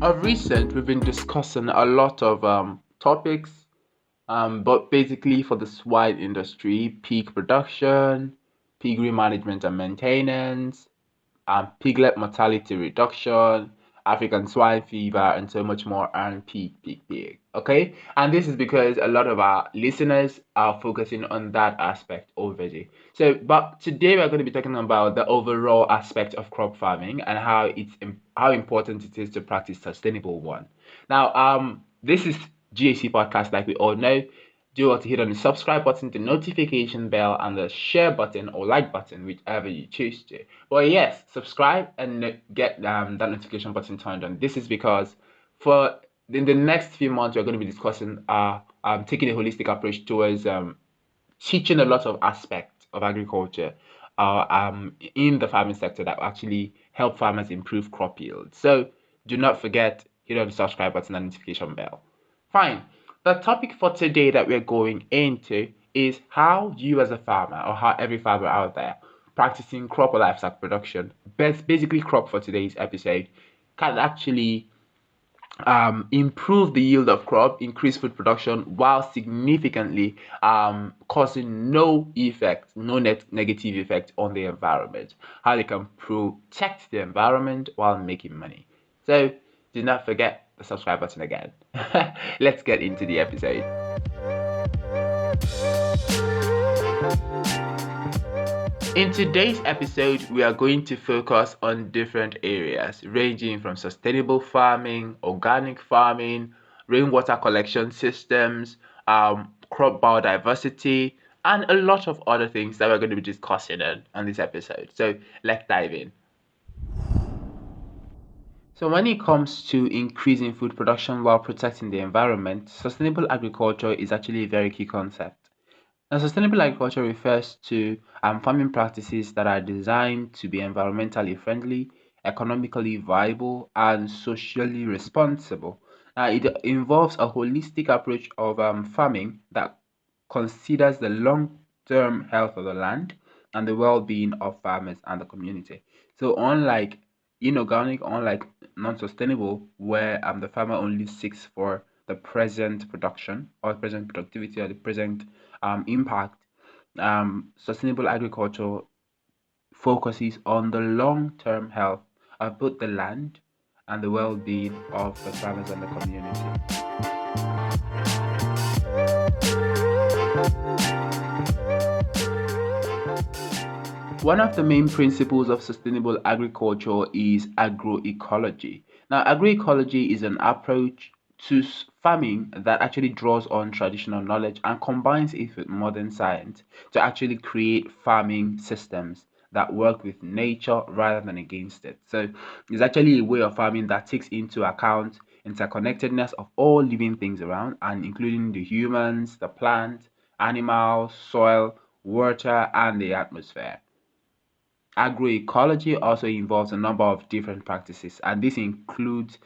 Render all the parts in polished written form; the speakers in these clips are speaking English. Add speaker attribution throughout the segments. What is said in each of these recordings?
Speaker 1: Of recent, we've been discussing a lot of topics, but basically for the swine industry, pig production, piggery management and maintenance, piglet mortality reduction, African swine fever, and so much more, and pig. Okay, and this is because a lot of our listeners are focusing on that aspect already. So, but today we're going to be talking about the overall aspect of crop farming and how important it is to practice sustainable one. Now, this is GAC podcast, like we all know. Do want to hit on the subscribe button, the notification bell, and the share button or like button, whichever you choose to. But yes, subscribe and get that notification button turned on. This is because for in the next few months, we're going to be discussing taking a holistic approach towards teaching a lot of aspects of agriculture in the farming sector that will actually help farmers improve crop yield. So do not forget, hit on the subscribe button and notification bell. Fine. The topic for today that we're going into is how you as a farmer, or how every farmer out there practicing crop or livestock production, basically crop for today's episode, can actually improve the yield of crop, increase food production while significantly causing no negative effect on the environment. How they can protect the environment while making money. So do not forget the subscribe button again. Let's get into the episode. In today's episode, we are going to focus on different areas ranging from sustainable farming, organic farming, rainwater collection systems, crop biodiversity, and a lot of other things that we're going to be discussing on this episode. So let's dive in. So when it comes to increasing food production while protecting the environment, sustainable agriculture is actually a very key concept. Now, sustainable agriculture refers to farming practices that are designed to be environmentally friendly, economically viable, and socially responsible. Now, it involves a holistic approach of farming that considers the long-term health of the land and the well-being of farmers and the community. So, unlike inorganic, unlike non-sustainable, where the farmer only seeks for the present production or present productivity or the present impact, sustainable agriculture focuses on the long-term health of both the land and the well-being of the farmers and the community. One of the main principles of sustainable agriculture is agroecology. Now, agroecology is an approach to farming that actually draws on traditional knowledge and combines it with modern science to actually create farming systems that work with nature rather than against it. So, it's actually a way of farming that takes into account interconnectedness of all living things around, and including the humans, the plant, animals, soil, water, and the atmosphere. Agroecology also involves a number of different practices, and this includes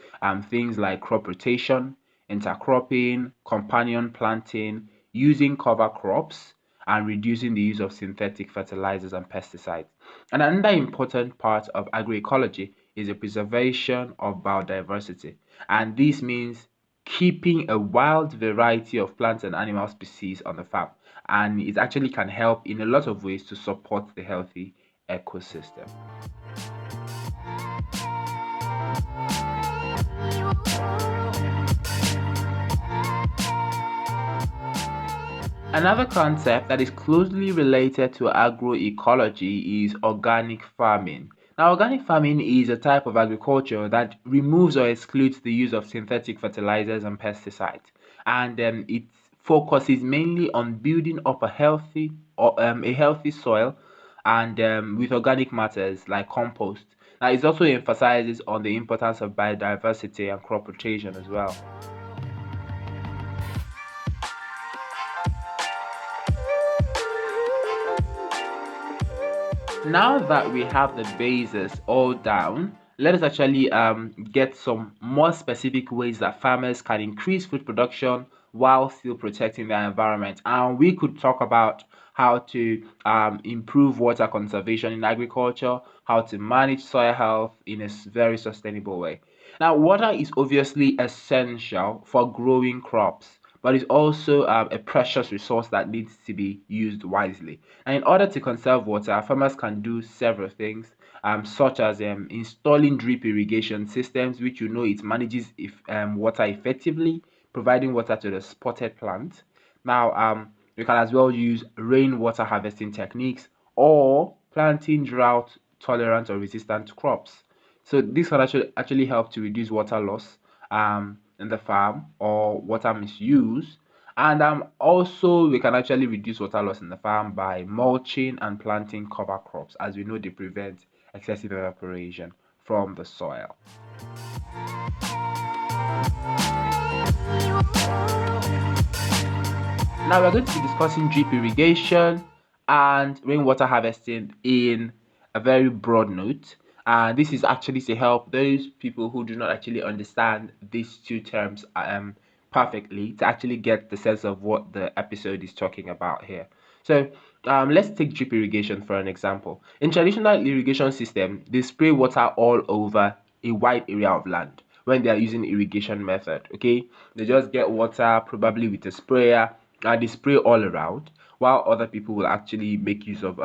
Speaker 1: things like crop rotation, intercropping, companion planting, using cover crops, and reducing the use of synthetic fertilizers and pesticides. And another important part of agroecology is the preservation of biodiversity, and this means keeping a wild variety of plant and animal species on the farm, and it actually can help in a lot of ways to support the healthy ecosystem. Another concept that is closely related to agroecology is organic farming. Now, organic farming is a type of agriculture that removes or excludes the use of synthetic fertilizers and pesticides, and it focuses mainly on building up a healthy soil and with organic matters like compost. Now, it also emphasizes on the importance of biodiversity and crop rotation as well. Now that we have the basis all down, let us actually get some more specific ways that farmers can increase food production while still protecting their environment. And we could talk about how to improve water conservation in agriculture, how to manage soil health in a very sustainable way. Now, water is obviously essential for growing crops, but it's also a precious resource that needs to be used wisely. And in order to conserve water, farmers can do several things, such as installing drip irrigation systems, which it manages if water effectively, providing water to the spotted plant. Now, you can as well use rainwater harvesting techniques or planting drought tolerant or resistant crops. So this can actually help to reduce water loss in the farm or water misuse. And also we can actually reduce water loss in the farm by mulching and planting cover crops, as we know they prevent excessive evaporation from the soil. Now we're going to be discussing drip irrigation and rainwater harvesting in a very broad note. And this is actually to help those people who do not actually understand these two terms perfectly to actually get the sense of what the episode is talking about here. So let's take drip irrigation for an example. In traditional irrigation system, they spray water all over a wide area of land when they are using irrigation method. Okay, they just get water probably with a sprayer and they spray all around, while other people will actually make use of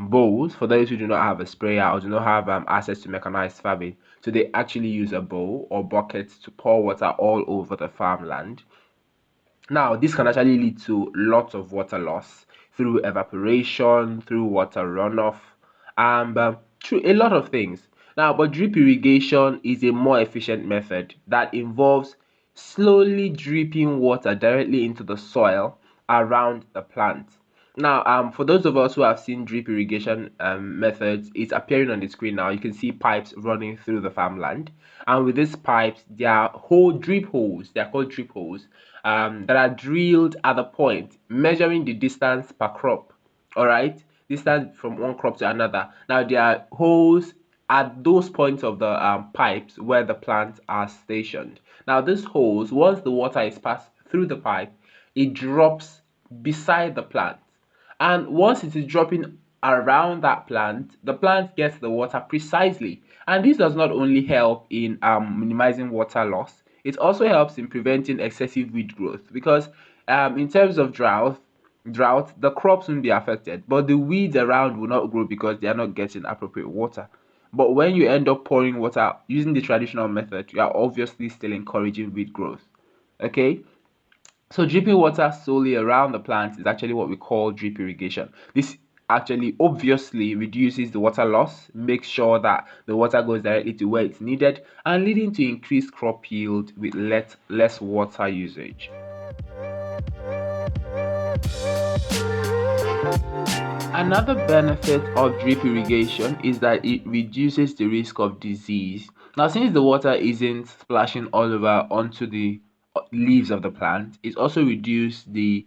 Speaker 1: bowls for those who do not have a sprayer or do not have access to mechanized farming. So they actually use a bowl or bucket to pour water all over the farmland. Now, this can actually lead to lots of water loss through evaporation, through water runoff, and through a lot of things. Now, but drip irrigation is a more efficient method that involves slowly dripping water directly into the soil around the plant. Now, for those of us who have seen drip irrigation methods, it's appearing on the screen now. You can see pipes running through the farmland, and with these pipes, there are whole drip holes. They are called drip holes that are drilled at the point, measuring the distance per crop. All right, distance from one crop to another. Now, there are holes at those points of the pipes where the plants are stationed. Now, these holes, once the water is passed through the pipe, it drops beside the plant, and once it is dropping around that plant, the plant gets the water precisely. And this does not only help in minimizing water loss, it also helps in preventing excessive weed growth, because in terms of drought, the crops won't be affected, but the weeds around will not grow because they are not getting appropriate water. But when you end up pouring water using the traditional method, you are obviously still encouraging weed growth. Okay, so dripping water solely around the plant is actually what we call drip irrigation. This actually obviously reduces the water loss, makes sure that the water goes directly to where it's needed, and leading to increased crop yield with less water usage. Another benefit of drip irrigation is that it reduces the risk of disease. Now, since the water isn't splashing all over onto the leaves of the plant, it also reduces the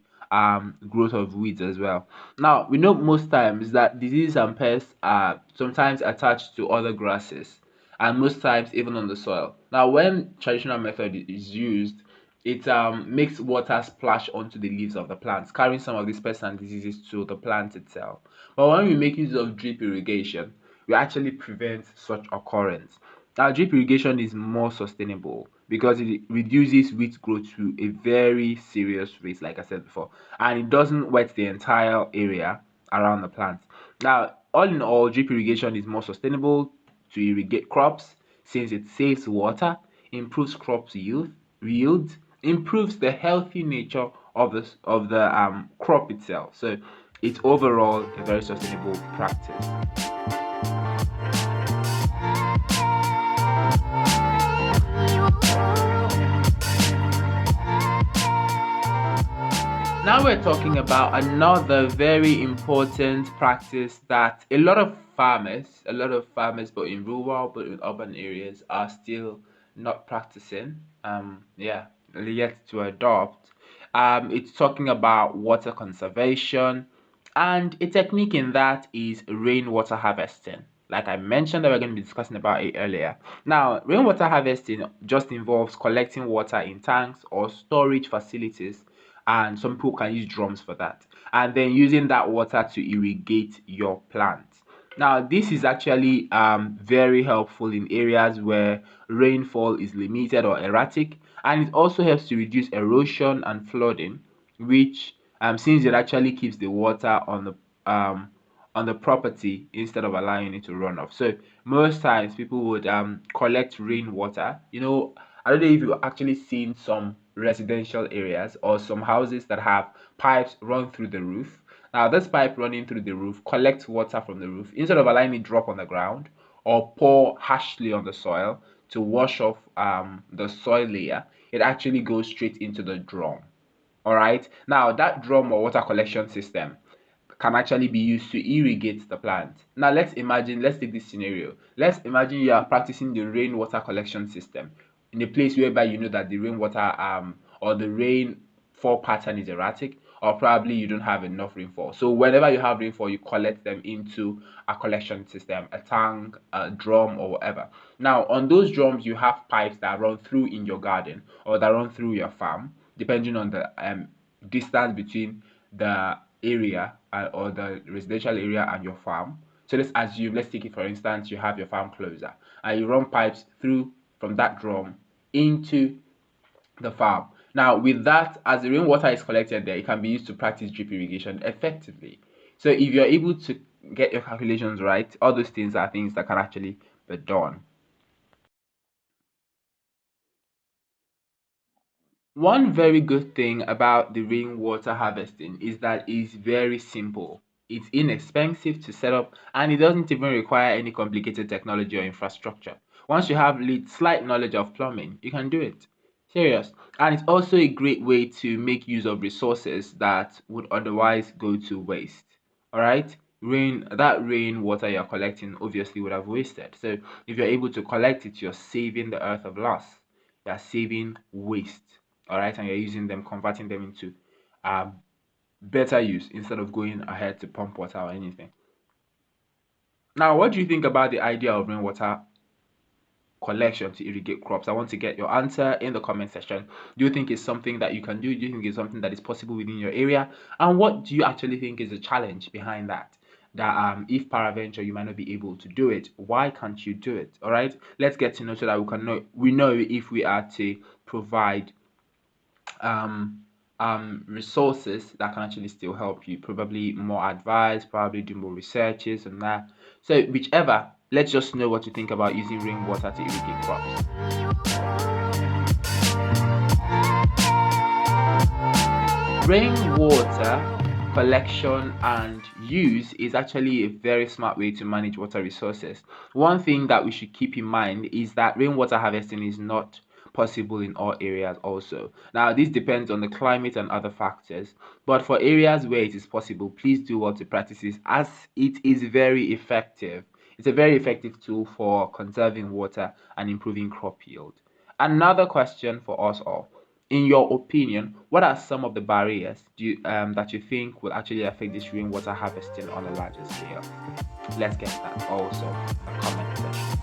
Speaker 1: growth of weeds as well. Now, we know most times that disease and pests are sometimes attached to other grasses, and most times even on the soil. Now, when traditional method is used, it makes water splash onto the leaves of the plants, carrying some of these pests and diseases to the plant itself. But when we make use of drip irrigation, we actually prevent such occurrence. Now, drip irrigation is more sustainable because it reduces weed growth to a very serious rate, like I said before, and it doesn't wet the entire area around the plant. Now, all in all, drip irrigation is more sustainable to irrigate crops since it saves water, improves crops yield, improves the healthy nature of the crop itself. So it's overall a very sustainable practice. Now we're talking about another very important practice that a lot of farmers, but in rural, but in urban areas, are still not practicing. Yeah, yet to adopt. It's talking about water conservation, and a technique in that is rainwater harvesting. Like I mentioned, that we're going to be discussing about it earlier. Now, rainwater harvesting just involves collecting water in tanks or storage facilities, and some people can use drums for that, and then using that water to irrigate your plants. Now, this is actually very helpful in areas where rainfall is limited or erratic, and it also helps to reduce erosion and flooding, which since it actually keeps the water um, on the property instead of allowing it to run off. So most times people would collect rainwater. I don't know if you've actually seen some residential areas or some houses that have pipes run through the roof. Now, this pipe running through the roof collects water from the roof instead of allowing it drop on the ground or pour harshly on the soil to wash off the soil layer. It actually goes straight into the drum. All right. Now, that drum or water collection system can actually be used to irrigate the plant. Now, let's take this scenario. Let's imagine you are practicing the rainwater collection system in a place whereby you know that the rainwater or the rainfall pattern is erratic, or probably you don't have enough rainfall. So whenever you have rainfall, you collect them into a collection system, a tank, a drum, or whatever. Now, on those drums, you have pipes that run through in your garden or that run through your farm, depending on the distance between the area or the residential area and your farm. So let's take it for instance, you have your farm closer and you run pipes through from that drum into the farm. Now, with that, as the rainwater is collected there, it can be used to practice drip irrigation effectively. So, if you're able to get your calculations right, all those things are things that can actually be done. One very good thing about the rainwater harvesting is that it's very simple. It's inexpensive to set up and it doesn't even require any complicated technology or infrastructure. Once you have slight knowledge of plumbing, you can do it. Serious. And it's also a great way to make use of resources that would otherwise go to waste. All right? That rainwater you're collecting obviously would have wasted. So if you're able to collect it, you're saving the earth of loss. You're saving waste. All right, and you're using them, converting them into um, better use instead of going ahead to pump water or anything. Now, what do you think about the idea of rainwater collection to irrigate crops? I want to get your answer in the comment section. Do you think it's something that you can do? Do you think it's something that is possible within your area? And what do you actually think is the challenge behind that? That if paraventure you might not be able to do it, why can't you do it? All right, let's get to know so that we know if we are to provide um, resources that can actually still help you. Probably more advice, probably do more researches and that. So whichever, let's just know what you think about using rainwater to irrigate crops. Rainwater collection and use is actually a very smart way to manage water resources. One thing that we should keep in mind is that rainwater harvesting is not possible in all areas also. Now, this depends on the climate and other factors, but for areas where it is possible, please do what to practice it as it is very effective. It's a very effective tool for conserving water and improving crop yield. Another question for us all: in your opinion, what are some of the barriers that you think will actually affect this rainwater harvesting on a larger scale? Let's get that also in the comment section.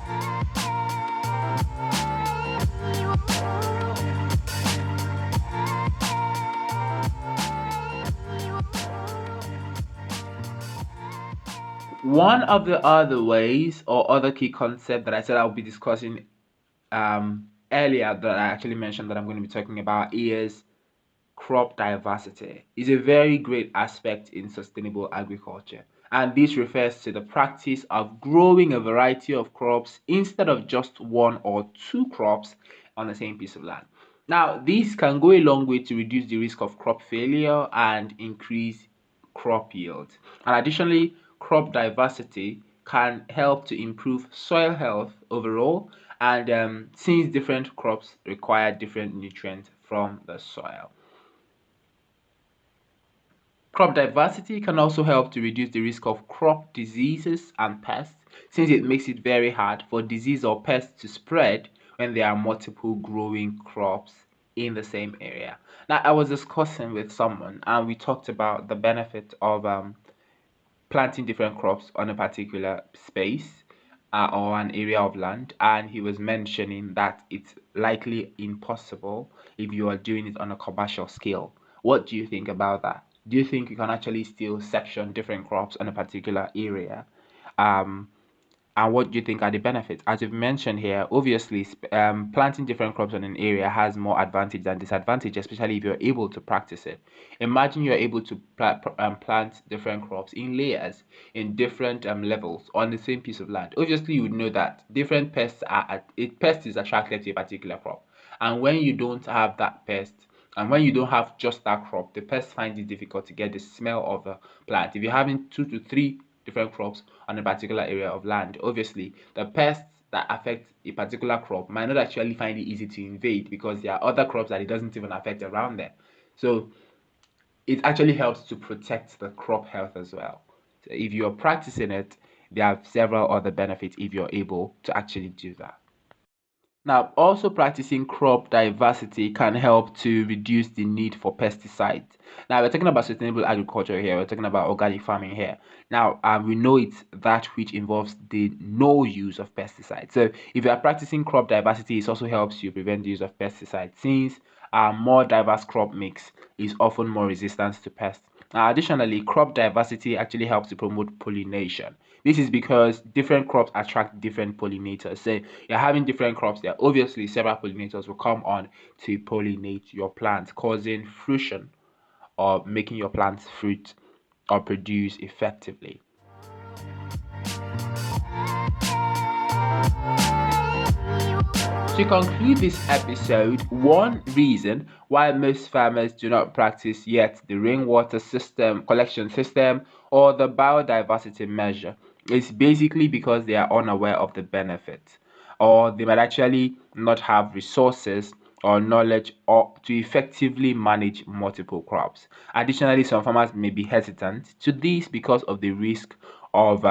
Speaker 1: One of the other ways or other key concept that I said I'll be discussing earlier that I actually mentioned that I'm going to be talking about is crop diversity is a very great aspect in sustainable agriculture, and this refers to the practice of growing a variety of crops instead of just one or two crops on the same piece of land. Now, this can go a long way to reduce the risk of crop failure and increase crop yield. And additionally, crop diversity can help to improve soil health overall, and since different crops require different nutrients from the soil. Crop diversity can also help to reduce the risk of crop diseases and pests, since it makes it very hard for disease or pests to spread when there are multiple growing crops in the same area. Now, I was discussing with someone and we talked about the benefit of planting different crops on a particular space or an area of land, and he was mentioning that it's likely impossible if you are doing it on a commercial scale. What do you think about that? Do you think you can actually still section different crops on a particular area and what do you think are the benefits? As you've mentioned here, obviously, planting different crops on an area has more advantage than disadvantage, especially if you're able to practice it. Imagine you're able to plant different crops in layers, in different levels on the same piece of land. Obviously, you would know that different pests pest is attracted to a particular crop, and when you don't have that pest, and when you don't have just that crop, the pest finds it difficult to get the smell of the plant. If you're having 2 to 3 different crops on a particular area of land, obviously the pests that affect a particular crop might not actually find it easy to invade because there are other crops that it doesn't even affect around there. So it actually helps to protect the crop health as well. So if you're practicing it, there are several other benefits if you're able to actually do that. Now, also practicing crop diversity can help to reduce the need for pesticides. Now, we're talking about sustainable agriculture here. We're talking about organic farming here. Now, we know it's that which involves the no use of pesticides. So, if you are practicing crop diversity, it also helps you prevent the use of pesticides since a more diverse crop mix is often more resistant to pests. Now, additionally, crop diversity actually helps to promote pollination. This is because different crops attract different pollinators. So you're having different crops there. Obviously, several pollinators will come on to pollinate your plants, causing fruition or making your plants fruit or produce effectively. To conclude this episode, one reason why most farmers do not practice yet the rainwater system collection system or the biodiversity measure is basically because they are unaware of the benefits, or they might actually not have resources or knowledge or to effectively manage multiple crops. Additionally, some farmers may be hesitant to this because of the risk of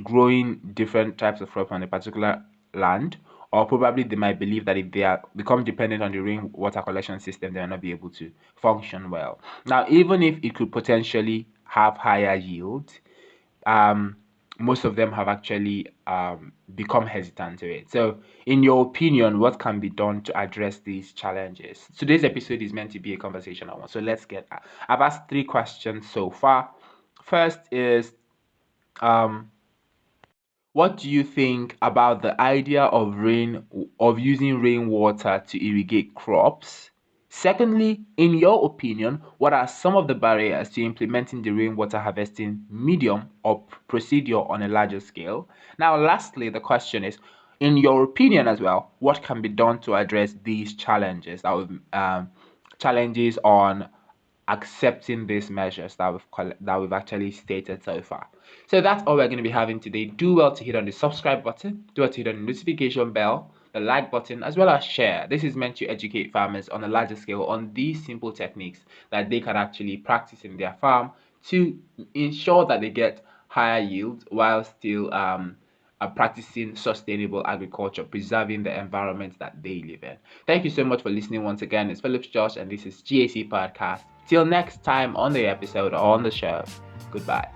Speaker 1: growing different types of crops on a particular land, or probably they might believe that if they are become dependent on the rainwater collection system, they will not be able to function well. Now, even if it could potentially have higher yield, um, most of them have actually become hesitant to it. So, in your opinion, what can be done to address these challenges? Today's episode is meant to be a conversational one. So let's get. I've asked 3 questions so far. First is um, what do you think about the idea of using rainwater to irrigate crops? Secondly, in your opinion, what are some of the barriers to implementing the rainwater harvesting medium or procedure on a larger scale? Now, lastly, the question is, in your opinion as well, what can be done to address these challenges on accepting these measures that we've actually stated so far. So that's all we're going to be having today. Do well to hit on the subscribe button, do well to hit on the notification bell, the like button, as well as share. This is meant to educate farmers on a larger scale on these simple techniques that they can actually practice in their farm to ensure that they get higher yields while still practicing sustainable agriculture, preserving the environment that they live in. Thank you so much for listening once again. It's Phillips Josh, and this is GAC Podcast. Till next time on the episode or on the show, goodbye.